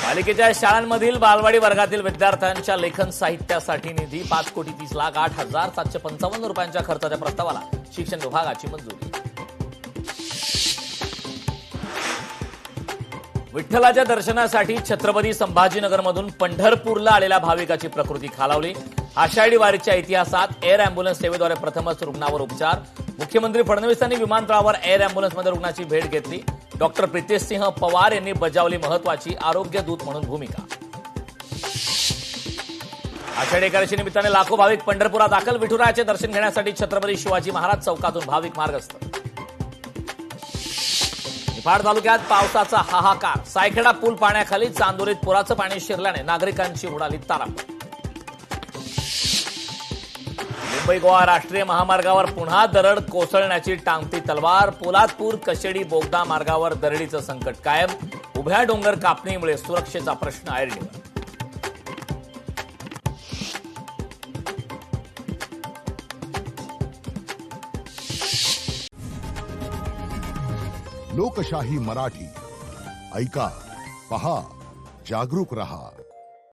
पालिकेच्या शाळांमधील बालवाडी वर्गातील विद्यार्थ्यांच्या लेखन साहित्यासाठी निधी 5,30,08,755 रुपयांच्या खर्चाच्या प्रस्तावाला शिक्षण विभागाची मंजुरी. विठ्ठलाच्या दर्शनासाठी छत्रपती संभाजीनगरमधून पंढरपूरला आलेल्या भाविकाची प्रकृती खालावली. आषाढी वारीच्या इतिहासात एअर अँब्युलन्स सेवेद्वारे प्रथमच रुग्णावर उपचार. मुख्यमंत्री फडणवीसांनी विमानतळावर एअर अँब्युलन्समध्ये रुग्णाची भेट घेतली. डॉक्टर प्रितेशसिंह पवार यांनी बजावली महत्वाची आरोग्य दूत म्हणून भूमिका. आषाढी एकादशी निमित्ताने लाखो भाविक पंढरपुरात दाखल. विठुरायाचे दर्शन घेण्यासाठी छत्रपती शिवाजी महाराज चौकातून भाविक मार्गस्थ. निफाड तालुक्यात पावसाचा हाहाकार. सायखेडा पूल पाण्याखाली. चांदोलीत पुराचं पाणी शिरल्याने नागरिकांची उडाली तारांबळ. मुंबई गोवा राष्ट्रीय महामार्गावर पुन्हा दरड कोसळण्याची टांगती तलवार. पोलादपूर कशेडी बोगदा मार्गावर दरडीचं संकट कायम. उभ्या डोंगर कापणीमुळे सुरक्षेचा प्रश्न ऐरणीवर. लोकशाही मराठी ऐका, पहा, जागरूक रहा.